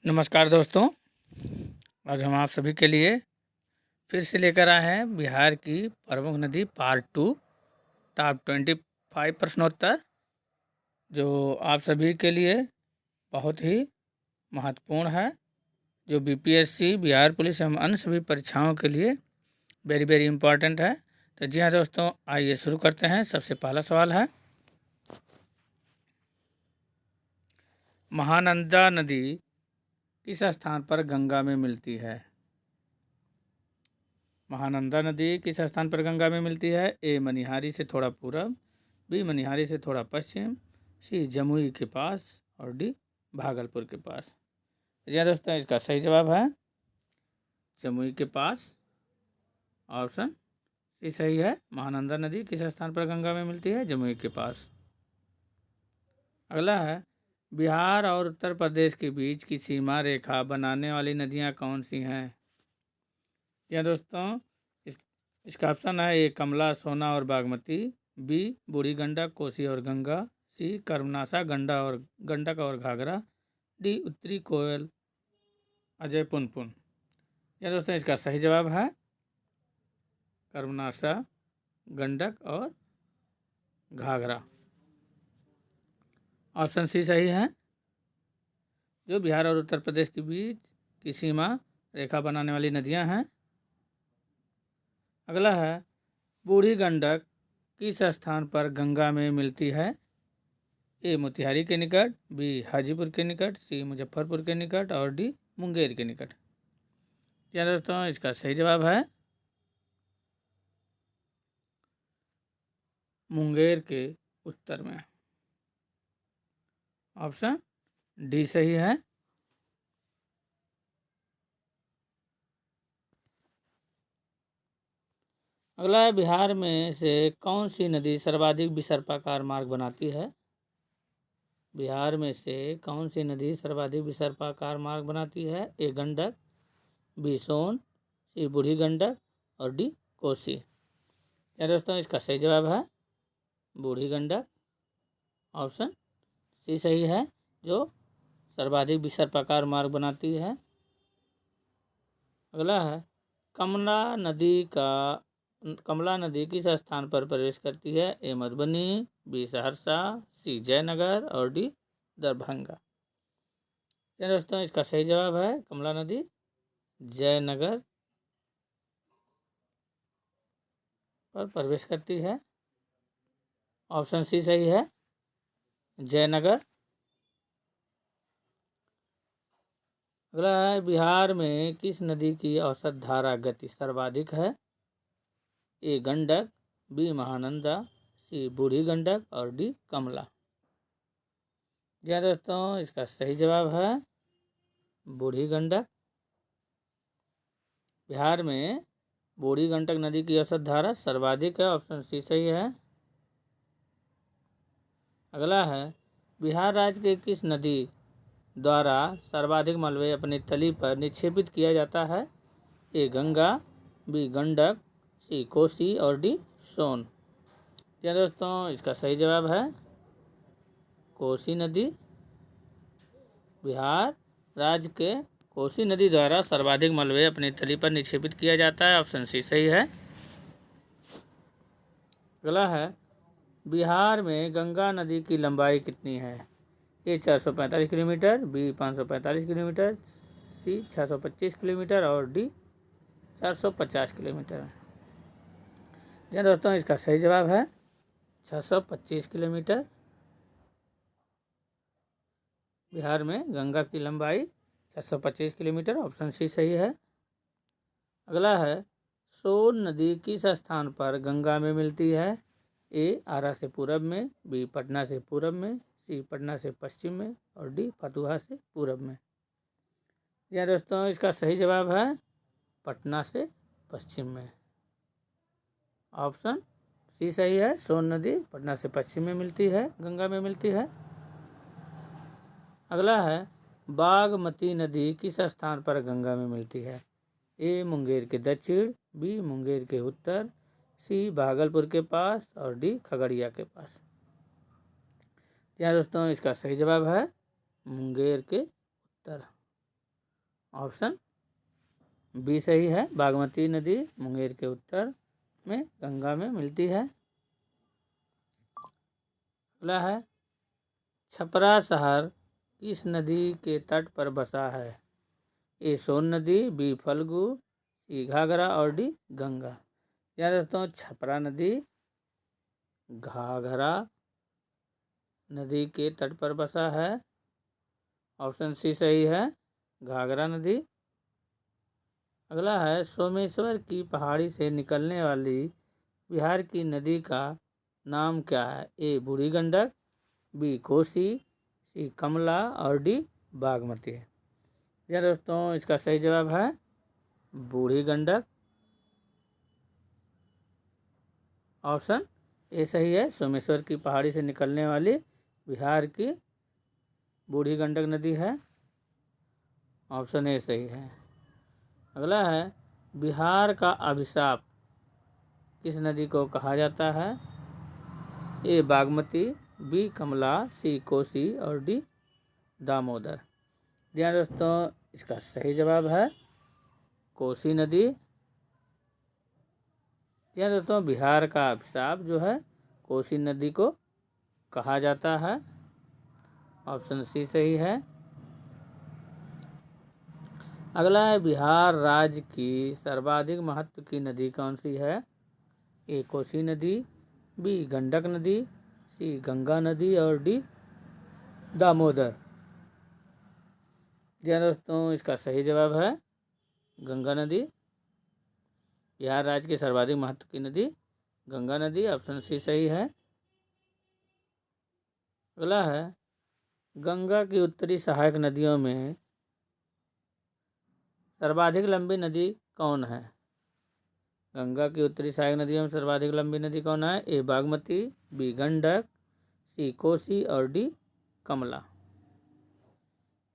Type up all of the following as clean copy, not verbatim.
नमस्कार दोस्तों, आज हम आप सभी के लिए फिर से लेकर आए हैं बिहार की प्रमुख नदी पार्ट 2 टॉप 25 प्रश्नोत्तर, जो आप सभी के लिए बहुत ही महत्वपूर्ण है, जो बीपीएससी, बिहार पुलिस एवं अन्य सभी परीक्षाओं के लिए वेरी वेरी इम्पोर्टेंट है। तो जी हाँ दोस्तों, आइए शुरू करते हैं। सबसे पहला सवाल है, महानंदा नदी किस स्थान पर गंगा में मिलती है? महानंदा नदी किस स्थान पर गंगा में मिलती है? ए मनिहारी से थोड़ा पूरब, बी मनिहारी से थोड़ा पश्चिम, सी जमुई के पास और डी भागलपुर के पास। जी दोस्तों, इसका सही जवाब है जमुई के पास। ऑप्शन सी सही है। महानंदा नदी किस स्थान पर गंगा में मिलती है? जमुई के पास। अगला है, बिहार और उत्तर प्रदेश के बीच की सीमा रेखा बनाने वाली नदियां कौन सी हैं? या दोस्तों, इसका ऑप्शन है ए कमला, सोना और बागमती, बी बूढ़ी गंडक, कोसी और गंगा, सी कर्मनाशा, गंडक और घाघरा, डी उत्तरी कोयल, अजय पुनपुन। या दोस्तों, इसका सही जवाब है कर्मनाशा, गंडक और घाघरा। ऑप्शन सी सही है, जो बिहार और उत्तर प्रदेश के बीच की सीमा रेखा बनाने वाली नदियां हैं। अगला है, बूढ़ी गंडक किस स्थान पर गंगा में मिलती है? ए मोतिहारी के निकट, बी हाजीपुर के निकट, सी मुजफ्फरपुर के निकट और डी मुंगेर के निकट। क्या दोस्तों, इसका सही जवाब है मुंगेर के उत्तर में। ऑप्शन डी सही है। अगला है, बिहार में से कौन सी नदी सर्वाधिक विसर्पाकार मार्ग बनाती है? बिहार में से कौन सी नदी सर्वाधिक विसर्पाकार मार्ग बनाती है? ए गंडक, बी सोन, सी बूढ़ी गंडक और डी कोसी। या दोस्तों, इसका सही जवाब है बूढ़ी गंडक। ऑप्शन सी सही है, जो सर्वाधिक विसर्पाकार मार्ग बनाती है। अगला है, कमला नदी किस स्थान पर प्रवेश करती है? ए मधुबनी, बी सहरसा, सी जयनगर और डी दरभंगा। क्या दोस्तों, इसका सही जवाब है कमला नदी जयनगर पर प्रवेश करती है। ऑप्शन सी सही है, जयनगर। अगला है, बिहार में किस नदी की औसत धारा गति सर्वाधिक है? ए गंडक, बी महानंदा, सी बूढ़ी गंडक और डी कमला। जी हाँ दोस्तों, इसका सही जवाब है बूढ़ी गंडक। बिहार में बूढ़ी गंडक नदी की औसत धारा सर्वाधिक है। ऑप्शन सी सही है। अगला है, बिहार राज्य के किस नदी द्वारा सर्वाधिक मलबे अपनी तली पर निक्षेपित किया जाता है? ए गंगा, बी गंडक, सी कोसी और डी सोन। क्या दोस्तों, इसका सही जवाब है कोसी नदी। बिहार राज्य के कोसी नदी द्वारा सर्वाधिक मलबे अपनी तली पर निक्षेपित किया जाता है। ऑप्शन सी सही है। अगला है, बिहार में गंगा नदी की लंबाई कितनी है? ए 445 किलोमीटर, बी 545 किलोमीटर, सी 625 किलोमीटर और डी 450 किलोमीटर। जी दोस्तों, इसका सही जवाब है 625 किलोमीटर। बिहार में गंगा की लंबाई 625 किलोमीटर। ऑप्शन सी सही है। अगला है, सोन नदी किस स्थान पर गंगा में मिलती है? ए आरा से पूरब में, बी पटना से पूरब में, सी पटना से पश्चिम में और डी फतुहा से पूरब में। जी हाँ दोस्तों, इसका सही जवाब है पटना से पश्चिम में। ऑप्शन सी सही है, सोन नदी पटना से पश्चिम में मिलती है, गंगा में मिलती है। अगला है, बागमती नदी किस स्थान पर गंगा में मिलती है? ए मुंगेर के दक्षिण, बी मुंगेर के उत्तर, सी भागलपुर के पास और डी खगड़िया के पास। जी हाँ दोस्तों, इसका सही जवाब है मुंगेर के उत्तर। ऑप्शन बी सही है। बागमती नदी मुंगेर के उत्तर में गंगा में मिलती है। अगला है, छपरा शहर किस नदी के तट पर बसा है? ए सोन नदी, बी फल्गु, सी घाघरा और डी गंगा। याद दोस्तों, छपरा नदी घाघरा नदी के तट पर बसा है। ऑप्शन सी सही है, घाघरा नदी। अगला है, सोमेश्वर की पहाड़ी से निकलने वाली बिहार की नदी का नाम क्या है? ए बूढ़ी गंडक, बी कोसी, सी कमला और डी बागमती। जी दोस्तों, इसका सही जवाब है बूढ़ी गंडक। ऑप्शन ए सही है। सोमेश्वर की पहाड़ी से निकलने वाली बिहार की बूढ़ी गंडक नदी है। ऑप्शन ए सही है। अगला है, बिहार का अभिशाप किस नदी को कहा जाता है? ए बागमती, बी कमला, सी कोसी और डी दामोदर। जी दोस्तों, इसका सही जवाब है कोसी नदी। जी दोस्तों, बिहार का अभिशाप जो है कोसी नदी को कहा जाता है। ऑप्शन सी सही है। अगला है, बिहार राज्य की सर्वाधिक महत्व की नदी कौन सी है? ए कोसी नदी, बी गंडक नदी, सी गंगा नदी और डी दामोदर। जी दोस्तों, इसका सही जवाब है गंगा नदी। बिहार राज्य की सर्वाधिक महत्व की नदी गंगा नदी। ऑप्शन सी सही है। अगला है, गंगा की उत्तरी सहायक नदियों में सर्वाधिक लंबी नदी कौन है? गंगा की उत्तरी सहायक नदियों में सर्वाधिक लंबी नदी कौन है? ए बागमती, बी गंडक, सी कोसी और डी कमला।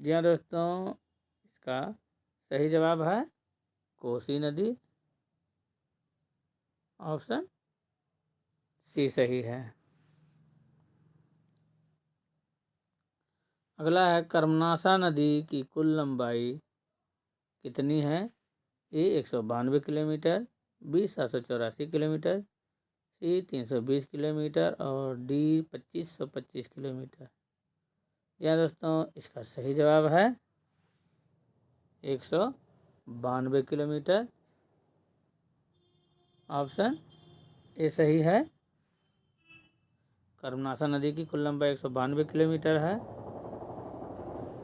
जी हाँ दोस्तों, इसका सही जवाब है कोसी नदी। ऑप्शन सी सही है। अगला है, कर्मनाशा नदी की कुल लंबाई कितनी है? ए 192 किलोमीटर, बी 784 किलोमीटर, सी 320 किलोमीटर और डी 2525 किलोमीटर। जी दोस्तों, इसका सही जवाब है 192 किलोमीटर। ऑप्शन ए सही है। कर्मनाशा नदी की कुल लंबाई 192 किलोमीटर है।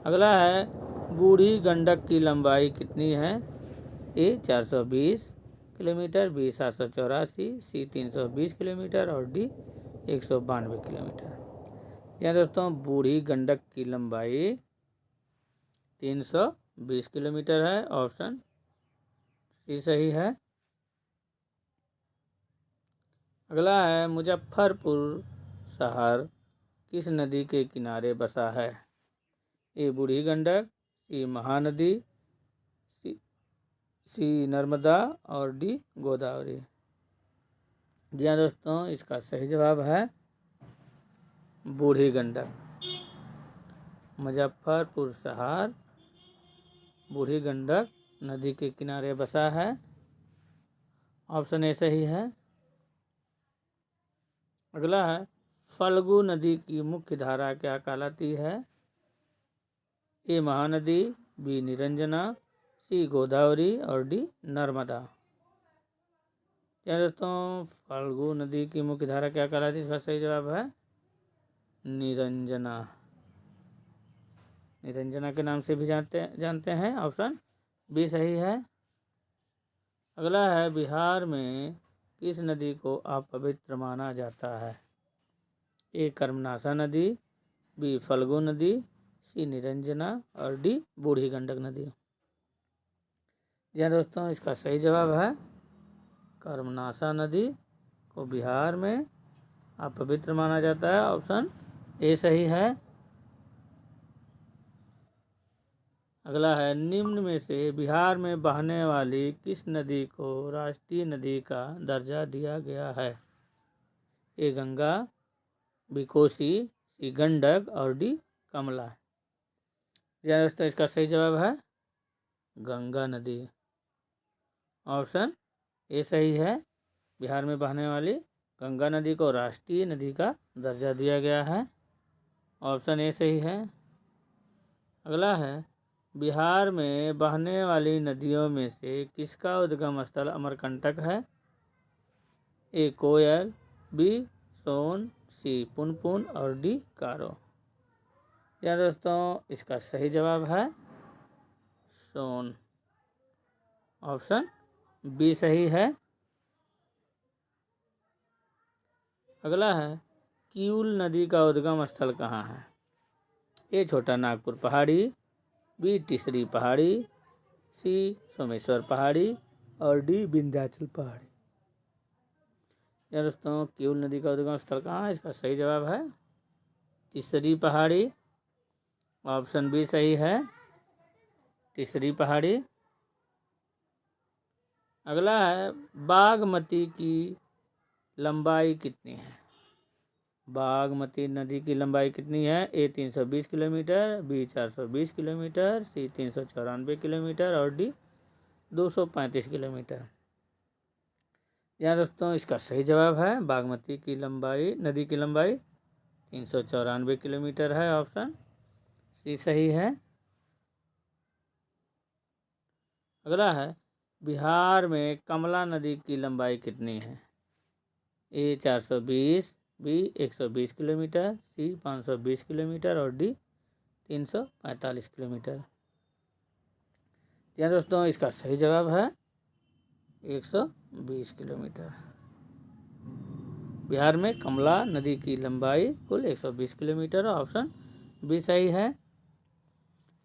अगला है, बूढ़ी गंडक की लंबाई कितनी है? ए 420 किलोमीटर, बी 784, सी 320 किलोमीटर और डी 192 किलोमीटर। यहाँ दोस्तों, बूढ़ी गंडक की लंबाई 320 किलोमीटर है। ऑप्शन सी सही है। अगला है, मुजफ्फरपुर शहर किस नदी के किनारे बसा है? ए बूढ़ी गंडक, सी महानदी, सी नर्मदा और डी गोदावरी। जी हाँ दोस्तों, इसका सही जवाब है बूढ़ी गंडक। मुजफ्फरपुर शहर बूढ़ी गंडक नदी के किनारे बसा है। ऑप्शन ए सही है। अगला है, फल्गु नदी की मुख्य धारा क्या कहलाती है? ए महानदी, बी निरंजना, सी गोदावरी और डी नर्मदा। क्या दोस्तों, फल्गु नदी की मुख्य धारा क्या कहलाती है? इसका सही जवाब है निरंजना। निरंजना के नाम से भी जानते हैं। ऑप्शन बी सही है। अगला है, बिहार में किस नदी को अपवित्र माना जाता है? ए कर्मनाशा नदी, बी फल्गु नदी, सी निरंजना और डी बूढ़ी गंडक नदी। जी हाँ दोस्तों, इसका सही जवाब है कर्मनाशा नदी को बिहार में अपवित्र माना जाता है। ऑप्शन ए सही है। अगला है, निम्न में से बिहार में बहने वाली किस नदी को राष्ट्रीय नदी का दर्जा दिया गया है? ए गंगा, बी कोसी, सी गंडक और डी कमला। दोस्तों, इसका सही जवाब है गंगा नदी। ऑप्शन ए सही है। बिहार में बहने वाली गंगा नदी को राष्ट्रीय नदी का दर्जा दिया गया है। ऑप्शन ए सही है। अगला है, बिहार में बहने वाली नदियों में से किसका उद्गम स्थल अमरकंटक है? ए कोयल, बी सोन, सी पुनपुन और डी कारो। या दोस्तों, इसका सही जवाब है सोन। ऑप्शन बी सही है। अगला है, किऊल नदी का उद्गम स्थल कहाँ है? ए छोटा नागपुर पहाड़ी, बी टिसरी पहाड़ी, सी सोमेश्वर पहाड़ी और डी विंध्याचल पहाड़ी। या दोस्तों, किऊल नदी का उद्गम स्थल कहाँ है? इसका सही जवाब है टिसरी पहाड़ी। ऑप्शन बी सही है, टिसरी पहाड़ी। अगला है, बागमती की लंबाई कितनी है? बागमती नदी की लंबाई कितनी है? ए 320 किलोमीटर, बी 420 किलोमीटर, सी 394 किलोमीटर और डी 235 किलोमीटर। यहाँ दोस्तों, इसका सही जवाब है बागमती की लंबाई, नदी की लंबाई 394 किलोमीटर है। ऑप्शन सी सही है। अगला है, बिहार में कमला नदी की लंबाई कितनी है? ए 420, बी 120 किलोमीटर, सी 520 किलोमीटर और डी 345 किलोमीटर। यहाँ दोस्तों, इसका सही जवाब है 120 किलोमीटर। बिहार में कमला नदी की लंबाई कुल 120 किलोमीटर। ऑप्शन बी सही है।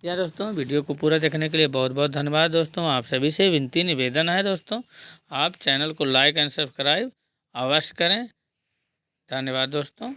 या दोस्तों, वीडियो को पूरा देखने के लिए बहुत बहुत धन्यवाद। दोस्तों, आप सभी से विनती निवेदन है दोस्तों, आप चैनल को लाइक एंड सब्सक्राइब अवश्य करें। धन्यवाद दोस्तों।